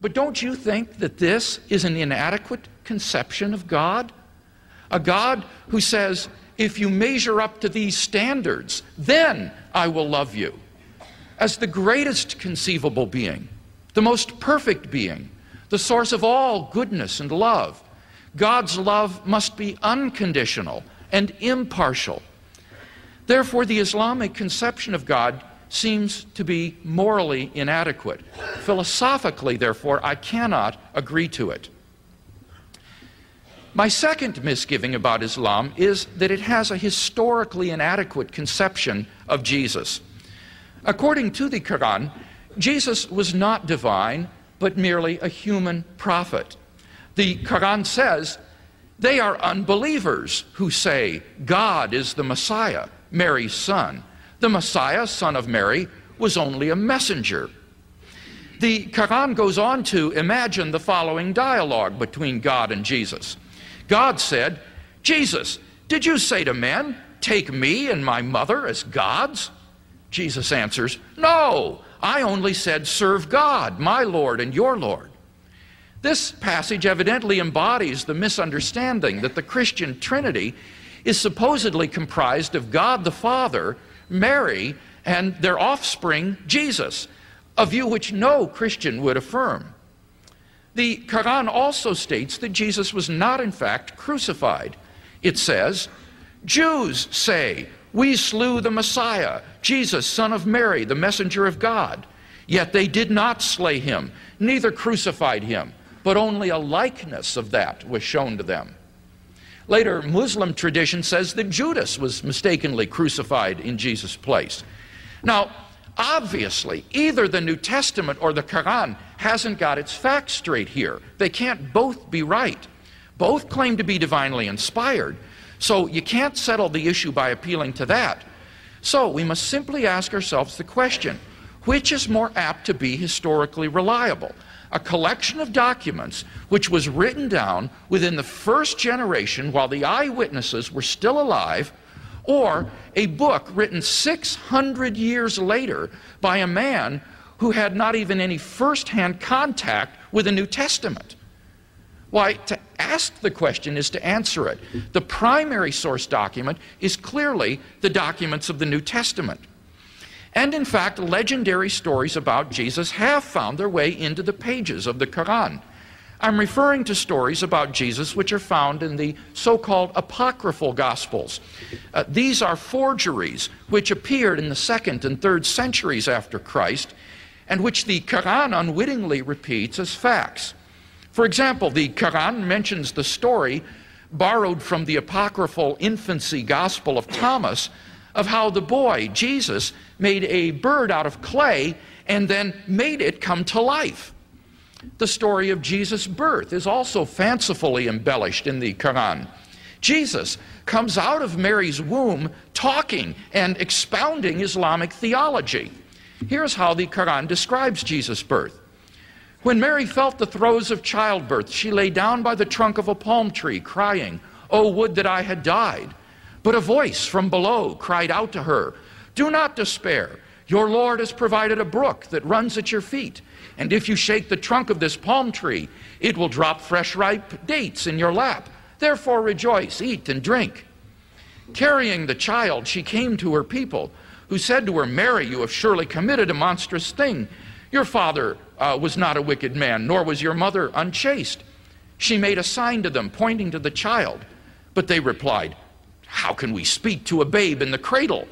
But don't you think that this is an inadequate conception of God? A God who says, if you measure up to these standards, then I will love you. As the greatest conceivable being, the most perfect being, the source of all goodness and love, God's love must be unconditional and impartial. Therefore, the Islamic conception of God seems to be morally inadequate. Philosophically, therefore, I cannot agree to it. My second misgiving about Islam is that it has a historically inadequate conception of Jesus. According to the Quran, Jesus was not divine, but merely a human prophet. The Quran says, they are unbelievers who say, God is the Messiah, Mary's son. The Messiah, son of Mary, was only a messenger. The Quran goes on to imagine the following dialogue between God and Jesus. God said, Jesus, did you say to men, take me and my mother as gods? Jesus answers, no, I only said serve God, my Lord and your Lord. This passage evidently embodies the misunderstanding that the Christian Trinity is supposedly comprised of God the Father, Mary, and their offspring, Jesus, a view which no Christian would affirm. The Quran also states that Jesus was not in fact crucified. It says, Jews say, we slew the Messiah, Jesus, son of Mary, the messenger of God. Yet they did not slay him, neither crucified him, but only a likeness of that was shown to them. Later, Muslim tradition says that Judas was mistakenly crucified in Jesus' place. Now, obviously, either the New Testament or the Quran hasn't got its facts straight here. They can't both be right. Both claim to be divinely inspired, so you can't settle the issue by appealing to that. So we must simply ask ourselves the question, which is more apt to be historically reliable? A collection of documents which was written down within the first generation while the eyewitnesses were still alive, or a book written 600 years later by a man who had not even any first-hand contact with the New Testament? Why, to ask the question is to answer it. The primary source document is clearly the documents of the New Testament. And in fact, legendary stories about Jesus have found their way into the pages of the Quran. I'm referring to stories about Jesus which are found in the so-called apocryphal Gospels. These are forgeries which appeared in the 2nd and 3rd centuries after Christ, and which the Quran unwittingly repeats as facts. For example, the Quran mentions the story, borrowed from the apocryphal infancy Gospel of Thomas, of how the boy, Jesus, made a bird out of clay and then made it come to life. The story of Jesus' birth is also fancifully embellished in the Quran. Jesus comes out of Mary's womb talking and expounding Islamic theology. Here's how the Quran describes Jesus' birth. When Mary felt the throes of childbirth, she lay down by the trunk of a palm tree, crying, "Oh, would that I had died." But a voice from below cried out to her, "Do not despair. Your Lord has provided a brook that runs at your feet. And if you shake the trunk of this palm tree, it will drop fresh ripe dates in your lap. Therefore rejoice, eat and drink." Carrying the child, she came to her people, who said to her, "Mary, you have surely committed a monstrous thing. Your father was not a wicked man, nor was your mother unchaste." She made a sign to them, pointing to the child. But they replied, "How can we speak to a babe in the cradle?"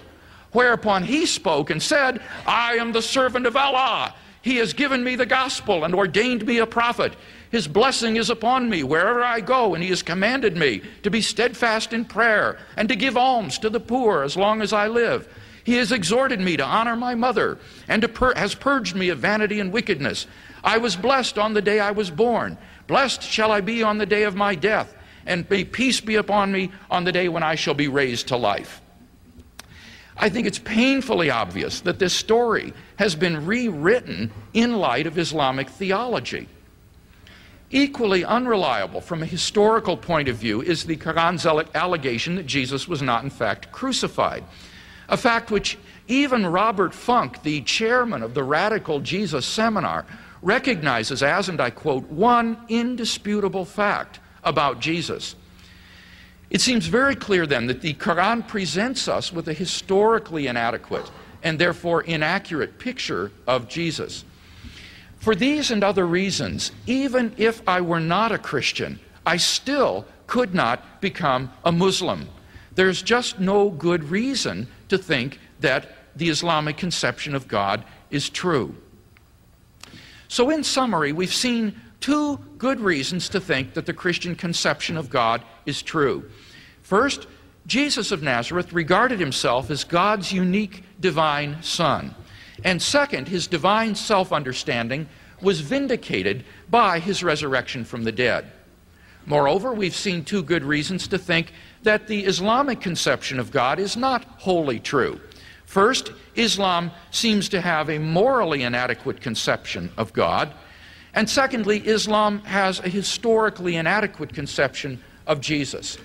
Whereupon he spoke and said, "I am the servant of Allah. He has given me the gospel and ordained me a prophet. His blessing is upon me wherever I go, and he has commanded me to be steadfast in prayer and to give alms to the poor as long as I live. He has exhorted me to honor my mother and has purged me of vanity and wickedness. I was blessed on the day I was born. Blessed shall I be on the day of my death, and may peace be upon me on the day when I shall be raised to life." I think it's painfully obvious that this story has been rewritten in light of Islamic theology. Equally unreliable from a historical point of view is the Quran's allegation that Jesus was not in fact crucified, a fact which even Robert Funk, the chairman of the Radical Jesus Seminar, recognizes as, and I quote, one indisputable fact about Jesus. It seems very clear then that the Quran presents us with a historically inadequate and therefore inaccurate picture of Jesus. For these and other reasons, even if I were not a Christian, I still could not become a Muslim. There's just no good reason to think that the Islamic conception of God is true. So in summary, we've seen two good reasons to think that the Christian conception of God is true. First, Jesus of Nazareth regarded himself as God's unique divine Son. And second, his divine self-understanding was vindicated by his resurrection from the dead. Moreover, we've seen two good reasons to think that the Islamic conception of God is not wholly true. First, Islam seems to have a morally inadequate conception of God. And secondly, Islam has a historically inadequate conception of Jesus.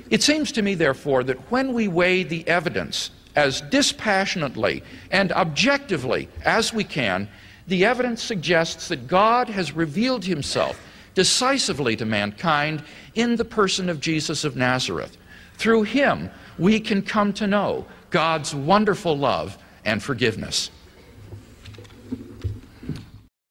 It seems to me, therefore, that when we weigh the evidence as dispassionately and objectively as we can, the evidence suggests that God has revealed himself decisively to mankind in the person of Jesus of Nazareth. Through him, we can come to know God's wonderful love and forgiveness.